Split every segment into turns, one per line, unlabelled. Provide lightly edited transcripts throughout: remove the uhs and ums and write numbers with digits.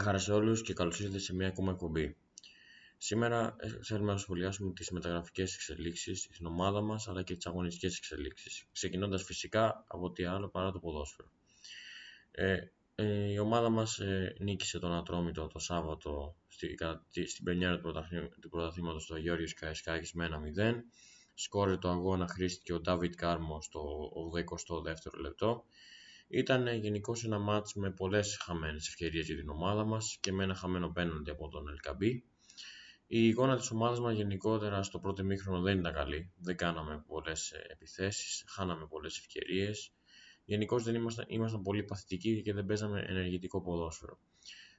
χαρά σε όλους και καλώς ήρθατε σε μια ακόμα εκπομπή. Σήμερα θέλουμε να σχολιάσουμε τις μεταγραφικές εξελίξεις στην ομάδα μας αλλά και τις αγωνιστικές εξελίξεις, ξεκινώντας φυσικά από τι άλλο παρά το ποδόσφαιρο. Η ομάδα μας νίκησε τον Ατρόμητο το Σάββατο στην πρεμιέρα του πρωταθλήματος στο Γεώργιος Καραϊσκάκης με 1-0. Σκόρερ του αγώνα χρήστηκε ο Ντάβιτ Κάρμο στο 82ο λεπτό. Ήταν γενικώς ένα μάτς με πολλές χαμένες ευκαιρίες για την ομάδα μας και με ένα χαμένο πέναλτι από τον Ελκαμπή. Η εικόνα της ομάδας μας γενικότερα στο πρώτο ημίχρονο δεν ήταν καλή. Δεν κάναμε πολλές επιθέσεις, χάναμε πολλές ευκαιρίες. Γενικώς δεν ήμασταν πολύ παθητικοί και δεν παίζαμε ενεργητικό ποδόσφαιρο.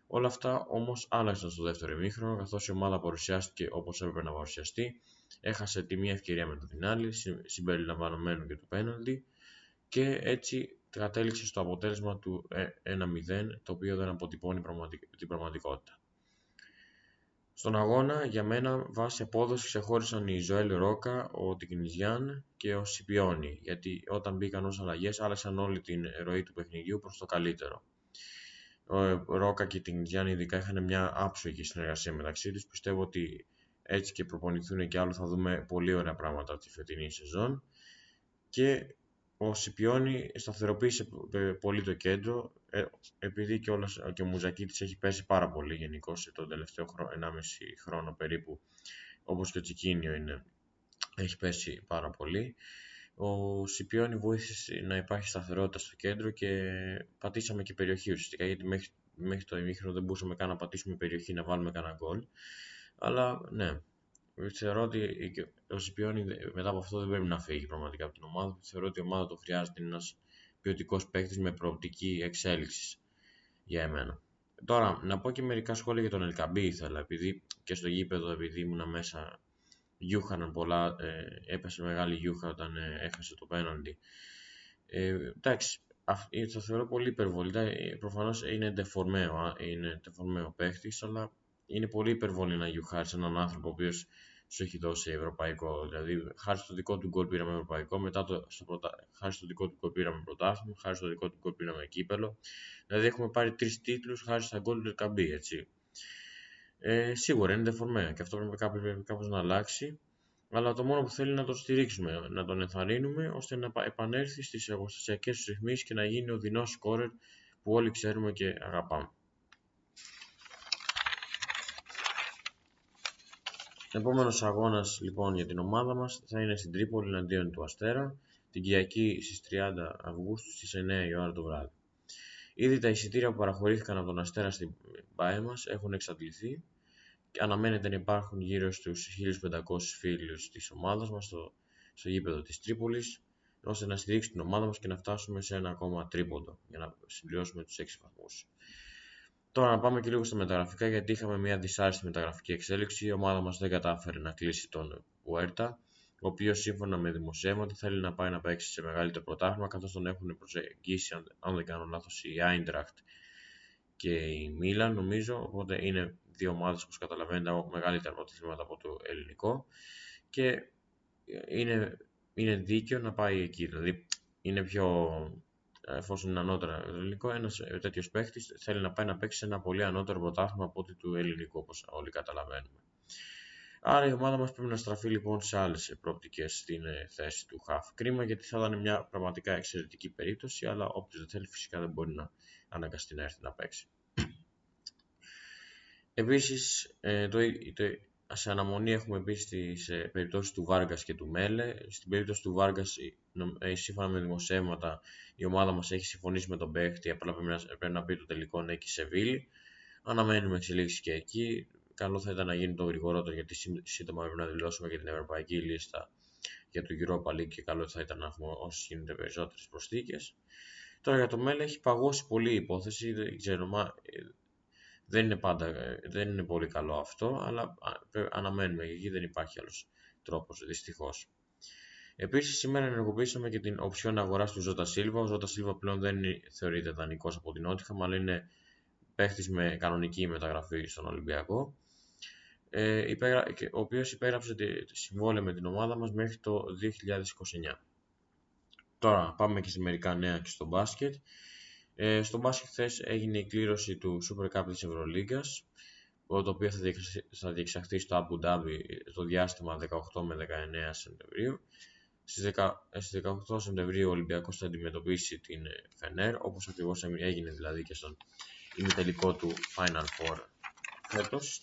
Όλα αυτά όμως άλλαξαν στο δεύτερο ημίχρονο, καθώς η ομάδα παρουσιάστηκε όπως έπρεπε να παρουσιαστεί. Έχασε τη μία ευκαιρία μετά την άλλη, συμπεριλαμβανομένου και του πέναλτι, και έτσι κατέληξε στο αποτέλεσμα του 1-0, το οποίο δεν αποτυπώνει την πραγματικότητα. Στον αγώνα, για μένα, βάσει απόδοση ξεχώρισαν η Ζωέλ Ρόκα, ο Τικνιζιάν και ο Σιπιόνι, γιατί όταν μπήκαν ως αλλαγές άλλαξαν όλη την ροή του παιχνιδιού προς το καλύτερο. Ο Ρόκα και η Τικνιζιάν ειδικά είχαν μια άψογη συνεργασία μεταξύ τους. Πιστεύω ότι έτσι και προπονηθούν και άλλο θα δούμε πολύ ωραία πράγματα τη φετινή σεζόν. Και ο Σιπιόνι σταθεροποίησε πολύ το κέντρο, επειδή και ο Μουζακίτης έχει πέσει πάρα πολύ γενικώς τον τελευταίο 1,5 χρόνο περίπου, όπως και ο Τσικίνιο έχει πέσει πάρα πολύ. Ο Σιπιόνι βοήθησε να υπάρχει σταθερότητα στο κέντρο και πατήσαμε και περιοχή ουσιαστικά, γιατί μέχρι το ημίχρονο δεν μπορούσαμε καν να πατήσουμε περιοχή, να βάλουμε κανένα γκολ. Αλλά ναι, θεωρώ ότι ο Σιπιόνι μετά από αυτό δεν πρέπει να φύγει πραγματικά από την ομάδα. Θεωρώ ότι η ομάδα του χρειάζεται ένας ποιοτικός παίκτης με προοπτική εξέλιξη για εμένα. Τώρα, να πω και μερικά σχόλια για τον Ελκαμπή ήθελα, επειδή και στο γήπεδο, επειδή ήμουνα μέσα, γιούχαναν πολλά, έπεσε μεγάλη γιούχα όταν έχασε το πέναλτι. Εντάξει, το θεωρώ πολύ υπερβολή. Προφανώς είναι τεφορμαίο παίκτης, αλλά είναι πολύ υπερβολή να γιουχάρεις έναν άνθρωπο ο οποίος σου έχει δώσει ευρωπαϊκό. Δηλαδή, χάρη στο δικό του γκολ πήραμε ευρωπαϊκό, χάρη στο δικό του γκολ πήραμε πρωτάθλημα, χάρη στο δικό του γκολ πήραμε κύπελο. Δηλαδή, έχουμε πάρει 3 τίτλους χάρη στα γκολ του Ελκαμπή, έτσι. Σίγουρα είναι τεφορμαίο και αυτό πρέπει κάπως να αλλάξει. Αλλά το μόνο που θέλει είναι να τον στηρίξουμε, να τον ενθαρρύνουμε ώστε να επανέλθει στις εργοστασιακές του ρυθμίσεις και να γίνει ο δεινός σκόρερ που όλοι ξέρουμε και αγαπάμε. Επόμενος αγώνας λοιπόν για την ομάδα μας θα είναι στην Τρίπολη εναντίον του Αστέρα, την Κυριακή στις 30 Αυγούστου στις 9 η ώρα το βράδυ. Ήδη τα εισιτήρια που παραχωρήθηκαν από τον Αστέρα στην ΠΑΕ μας έχουν εξαντληθεί και αναμένεται να υπάρχουν γύρω στους 1.500 φίλους της ομάδας μας στο γήπεδο της Τρίπολης, ώστε να στηρίξουν την ομάδα μας και να φτάσουμε σε ένα ακόμα τρίποντο για να συμπληρώσουμε τους 6 βαθμούς. Τώρα να πάμε και λίγο στα μεταγραφικά, γιατί είχαμε μια δυσάρεστη μεταγραφική εξέλιξη. Η ομάδα μας δεν κατάφερε να κλείσει τον Πουέρτα, ο οποίος σύμφωνα με δημοσιεύματα θέλει να πάει να παίξει σε μεγαλύτερο πρωτάθλημα, καθώς τον έχουν προσεγγίσει, αν δεν κάνω λάθος, η Άιντραχτ και η Μίλαν, νομίζω. Οπότε είναι δύο ομάδες, όπως καταλαβαίνετε, από μεγαλύτερα πρωταθλήματα από το ελληνικό και είναι δίκαιο να πάει εκεί. Δηλαδή είναι πιο, εφόσον είναι ανώτερα το ελληνικό, ένας τέτοιος παίκτης θέλει να πάει να παίξει σε ένα πολύ ανώτερο πρωτάθλημα από ότι του ελληνικού, όπως όλοι καταλαβαίνουμε. Άρα η ομάδα μας πρέπει να στραφεί λοιπόν σε άλλες προοπτικές στην θέση του χαφ. Κρίμα, γιατί θα ήταν μια πραγματικά εξαιρετική περίπτωση, αλλά όποιος δεν θέλει φυσικά δεν μπορεί να αναγκαστεί να έρθει να παίξει. Επίσης, σε αναμονή έχουμε επίσης σε περιπτώσεις του Βάργας και του Μέλε. Στην περίπτωση του Βάργας, σύμφωνα με δημοσιεύματα, η ομάδα μας έχει συμφωνήσει με τον παίκτη, απλά πρέπει να πει το τελικό ναι και η Σεβίλη. Αναμένουμε εξελίξεις και εκεί. Καλό θα ήταν να γίνει το γρηγορότερο, γιατί σύντομα πρέπει να δηλώσουμε και την ευρωπαϊκή λίστα για το Europa League και καλό θα ήταν να έχουμε όσες γίνεται περισσότερες προσθήκες. Τώρα για το Μέλε έχει παγώσει πολύ η υπόθεση, δεν ξέρω, δεν είναι πολύ καλό αυτό, αλλά αναμένουμε, γιατί δεν υπάρχει άλλος τρόπος, δυστυχώς. Επίσης, σήμερα ενεργοποιήσαμε και την οψιόν αγοράς του Ζώτα Σίλβα. Ο Ζώτα Σίλβα πλέον δεν θεωρείται δανεικός από την Νότιχαμ, αλλά είναι παίχτης με κανονική μεταγραφή στον Ολυμπιακό, ο οποίος υπέγραψε συμβόλαιο με την ομάδα μας μέχρι το 2029. Τώρα πάμε και σε μερικά νέα και στο μπάσκετ. Στο μπάσκετ χθες έγινε η κλήρωση του Super Cup της Ευρωλίγκας, το οποίο θα διεξαχθεί στο Αμπου Ντάμπι το διάστημα 18 με 19 Σεπτεμβρίου. Στις 18 Σεπτεμβρίου ο Ολυμπιακός θα αντιμετωπίσει την Φενέρ, όπως ακριβώς έγινε δηλαδή και στον ημιτελικό του Final Four φέτος,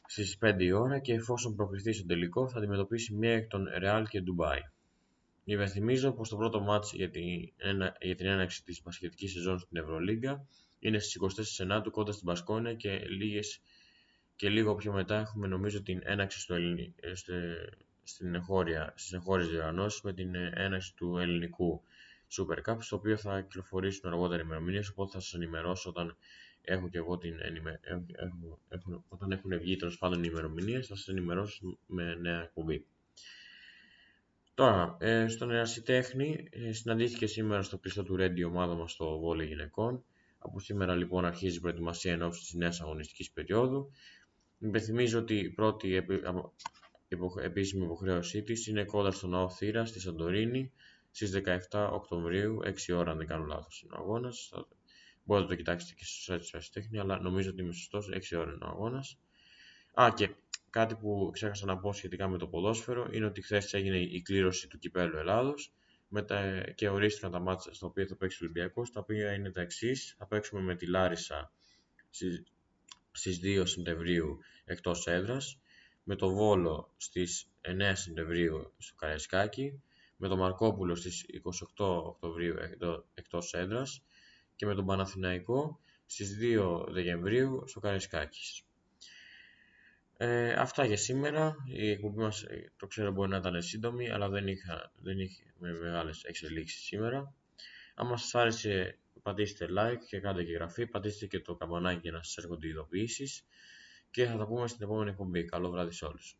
στις 5 η ώρα, και εφόσον προκριθεί στον τελικό θα αντιμετωπίσει μία εκ των Ρεάλ και Ντουμπάι. Υπενθυμίζω πως το πρώτο μάτς για την έναρξη της μπασκετικής σεζόν στην Ευρωλίγκα είναι στις 24 Σεπτεμβρίου κοντά στην Μπασκόνια, και λίγο πιο μετά έχουμε νομίζω την έναρξη στις εγχώριες διοργανώσεις με την έναρξη του ελληνικού Super Cup, στο οποίο θα κυκλοφορήσουν αργότερα ημερομηνίες, οπότε θα σας ενημερώσω όταν έχω και εγώ όταν έχουν βγει τέλος πάντων οι ημερομηνίες, θα σας ενημερώσω με νέα εκπομπή. Τώρα, στον ερασιτέχνη συναντήθηκε σήμερα στο κλειστό του Ρέντι η ομάδα μας στο βόλεϊ γυναικών. Από σήμερα λοιπόν αρχίζει η προετοιμασία εν ώψη της νέας αγωνιστικής περίοδου. Υπενθυμίζω ότι η πρώτη επίσημη υποχρέωσή της είναι κόντρα στον ναό Θήρας στη Σαντορίνη στις 17 Οκτωβρίου, 6 ώρα αν δεν κάνω λάθος είναι ο αγώνας. Μπορείτε να το κοιτάξετε και στο site της ερασιτέχνη, αλλά νομίζω ότι είμαι σωστός, 6 ώρα είναι ο αγώνας. Και κάτι που ξέχασα να πω σχετικά με το ποδόσφαιρο είναι ότι χθες έγινε η κλήρωση του Κυπέλλου Ελλάδος και ορίστηκαν τα μάτσα στα οποία θα παίξει ο Ολυμπιακός, τα οποία είναι τα εξής. Θα παίξουμε με τη Λάρισα στις 2 Σεπτεμβρίου εκτός έδρας, με το Βόλο στις 9 Σεπτεμβρίου στο Καραϊσκάκι, με το Μαρκόπουλο στις 28 Οκτωβρίου εκτός έδρας και με τον Παναθηναϊκό στις 2 Δεκεμβρίου στο Καραϊσκάκης. Αυτά για σήμερα. Η εκπομπή μας, το ξέρω, μπορεί να ήταν σύντομη, αλλά δεν είχε μεγάλες εξελίξεις σήμερα. Αν σας άρεσε, πατήστε like και κάντε και εγγραφή, πατήστε και το καμπανάκι για να σας έρχονται οι ειδοποιήσεις, και θα τα πούμε στην επόμενη εκπομπή. Καλό βράδυ σε όλους.